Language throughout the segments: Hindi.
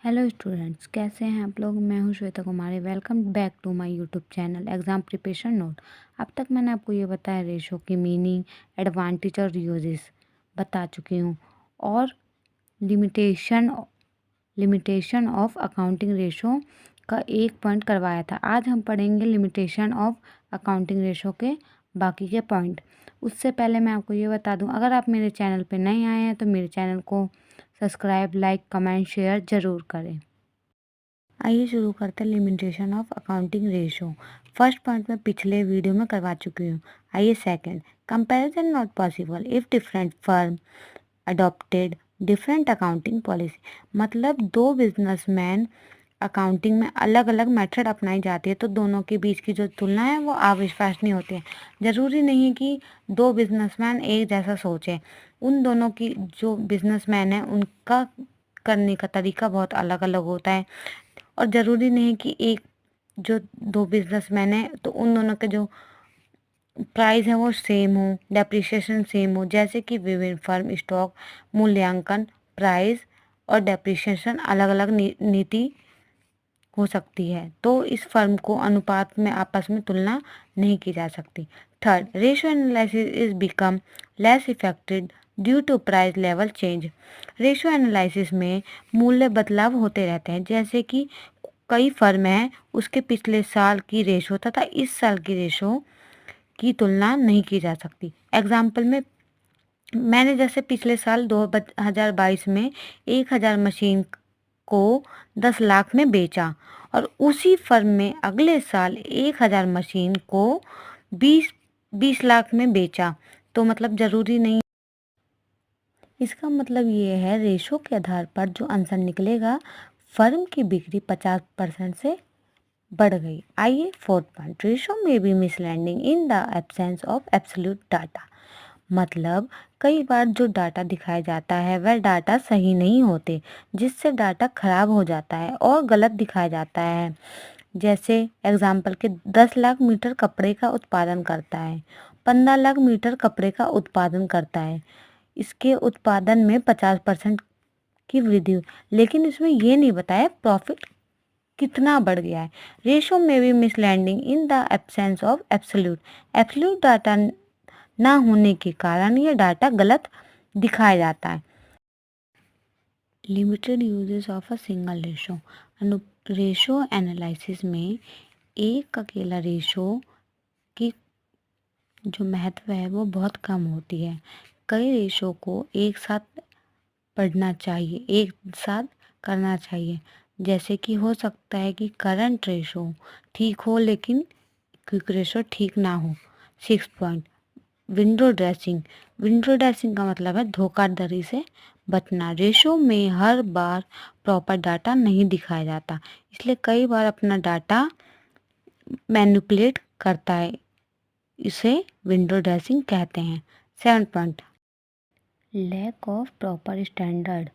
हेलो स्टूडेंट्स, कैसे हैं आप लोग। मैं हूं Shweta Kumari. Welcome back to my YouTube channel exam preparation note. अब तक मैंने आपको ये बताया रेशो की मीनिंग, एडवांटेज और यूजेस बता चुकी हूँ, और limitation limitation of accounting ratio का एक पॉइंट करवाया था। आज हम पढ़ेंगे लिमिटेशन ऑफ अकाउंटिंग रेशो के बाकी के पॉइंट। उससे पहले मैं आपको ये बता दूं, अगर आप मेरे चैनल पे नए आए हैं तो मेरे चैनल को सब्सक्राइब, लाइक, कमेंट, शेयर ज़रूर करें। आइए शुरू करते हैं limitation of accounting ratio. First point मैं पिछले वीडियो में करवा चुकी हूँ। आइए second, comparison not possible if different firm adopted different accounting policy. मतलब दो बिजनेसमैन अकाउंटिंग में अलग अलग मेथड अपनाई जाती है तो दोनों के बीच की जो तुलना है वो अविश्वसनीय होती है। ज़रूरी नहीं है कि दो बिजनेसमैन एक जैसा सोचें। उन दोनों की जो बिजनेसमैन है उनका करने का तरीका बहुत अलग अलग होता है, और ज़रूरी नहीं है कि एक जो दो बिजनेसमैन है तो उन दोनों के जो प्राइस है वो सेम हो, डेप्रिसिएशन सेम हो। जैसे कि विभिन्न फर्म स्टॉक मूल्यांकन, प्राइस और डेप्रिसिएशन अलग अलग नीति हो सकती है, तो इस फर्म को अनुपात में आपस में तुलना नहीं की जा सकती। Third, ratio analysis is become less effective due to price level change. Ratio analysis में मूल्य बदलाव होते रहते हैं, जैसे कि कई फर्म हैं उसके पिछले साल की रेशो तथा इस साल की रेशो की तुलना नहीं की जा सकती। एग्जाम्पल में मैंने जैसे पिछले साल 2022 में 1000 मशीन को 10 लाख में बेचा, और उसी फर्म में अगले साल 1000 मशीन को 20 लाख में बेचा। तो मतलब ज़रूरी नहीं, इसका मतलब ये है रेशो के आधार पर जो आंसर निकलेगा, फर्म की बिक्री 50% से बढ़ गई। आइए fourth point, ratio may be misleading in the absence of absolute data. मतलब कई बार जो डाटा दिखाया जाता है वह डाटा सही नहीं होते, जिससे डाटा खराब हो जाता है और गलत दिखाया जाता है। जैसे एग्जाम्पल के 10 लाख मीटर कपड़े का उत्पादन करता है, 15 लाख मीटर कपड़े का उत्पादन करता है, इसके उत्पादन में 50% की वृद्धि हुई, लेकिन इसमें ये नहीं बताया प्रॉफिट कितना बढ़ गया है। Ratio may be misleading in the absence of absolute. Absolute data ना होने के कारण यह डाटा गलत दिखाया जाता है। Limited uses of a single ratio. Ratio analysis में एक अकेला रेशो की जो महत्व है वो बहुत कम होती है। कई रेशो को एक साथ पढ़ना चाहिए, एक साथ करना चाहिए। जैसे कि हो सकता है कि करंट रेशो ठीक हो लेकिन क्विक रेशो ठीक ना हो। 6 point, window dressing. Window dressing का मतलब है धोखाधड़ी से बचना। रेशो में हर बार प्रॉपर डाटा नहीं दिखाया जाता, इसलिए कई बार अपना डाटा मैनिपुलेट करता है, इसे विंडो ड्रेसिंग कहते हैं। 7 point, lack of proper standard.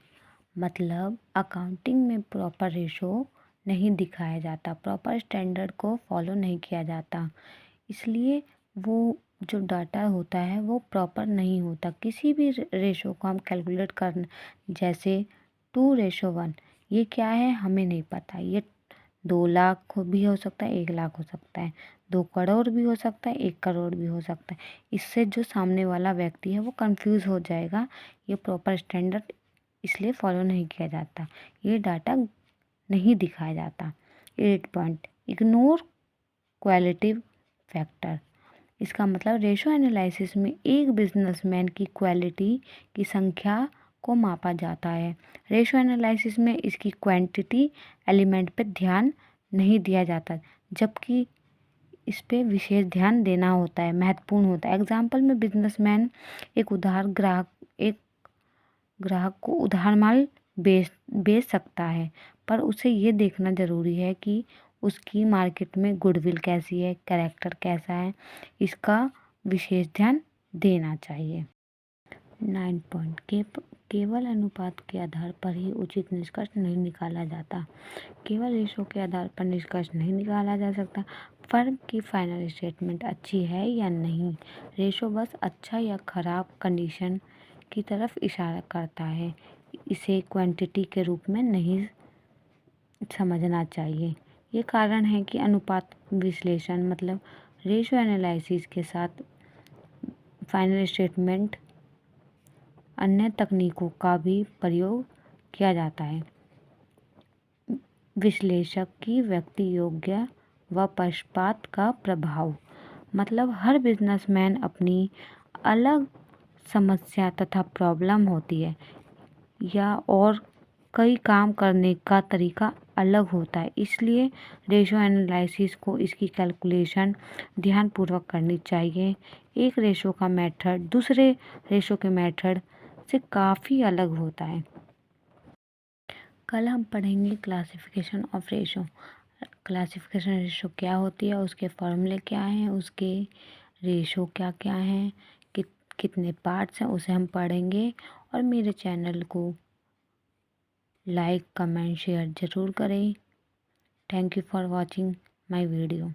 मतलब अकाउंटिंग में प्रॉपर रेशो नहीं दिखाया जाता, प्रॉपर स्टैंडर्ड को फॉलो नहीं किया जाता, इसलिए वो जो डाटा होता है वो प्रॉपर नहीं होता। किसी भी रेशो को हम कैलकुलेट कर, जैसे 2:1, ये क्या है हमें नहीं पता। ये 2 लाख भी हो सकता है, 1 लाख हो सकता है, 2 करोड़ भी हो सकता है, 1 करोड़ भी हो सकता है। इससे जो सामने वाला व्यक्ति है वो कंफ्यूज हो जाएगा। ये प्रॉपर स्टैंडर्ड इसलिए फॉलो नहीं किया जाता, ये डाटा नहीं दिखाया जाता। 8 पॉइंट, इग्नोर क्वालिटिव फैक्टर। इसका मतलब रेशो एनालिसिस में एक बिजनेसमैन की क्वालिटी की संख्या को मापा जाता है। रेशो एनालिसिस में इसकी क्वांटिटी एलिमेंट पर ध्यान नहीं दिया जाता, जबकि इस पे विशेष ध्यान देना होता है, महत्वपूर्ण होता है। एग्जाम्पल में बिजनेसमैन एक ग्राहक को उधार माल बेच सकता है, पर उसे ये देखना ज़रूरी है कि उसकी मार्केट में गुडविल कैसी है, कैरेक्टर कैसा है, इसका विशेष ध्यान देना चाहिए। 9 पॉइंट, केवल अनुपात के आधार पर ही उचित निष्कर्ष नहीं निकाला जाता। केवल रेशो के आधार पर निष्कर्ष नहीं निकाला जा सकता। फर्म की फाइनल स्टेटमेंट अच्छी है या नहीं, रेशो बस अच्छा या खराब कंडीशन की तरफ इशारा करता है, इसे क्वांटिटी के रूप में नहीं समझना चाहिए। ये कारण है कि अनुपात विश्लेषण मतलब रेशो एनालिसिस के साथ फाइनल स्टेटमेंट अन्य तकनीकों का भी प्रयोग किया जाता है। विश्लेषक की व्यक्ति योग्य व पक्षपात का प्रभाव मतलब हर बिजनेसमैन अपनी अलग समस्या तथा प्रॉब्लम होती है या और कई काम करने का तरीका अलग होता है, इसलिए रेशो एनालिसिस को इसकी कैलकुलेशन ध्यानपूर्वक करनी चाहिए। एक रेशो का मेथड दूसरे रेशो के मेथड से काफ़ी अलग होता है। कल हम पढ़ेंगे classification of ratio. Classification ratio क्या होती है, उसके फॉर्मूले क्या हैं, उसके रेशो क्या क्या हैं, कितने पार्ट्स हैं, उसे हम पढ़ेंगे। और मेरे चैनल को लाइक कमेंट शेयर ज़रूर करें। Thank you for watching my video.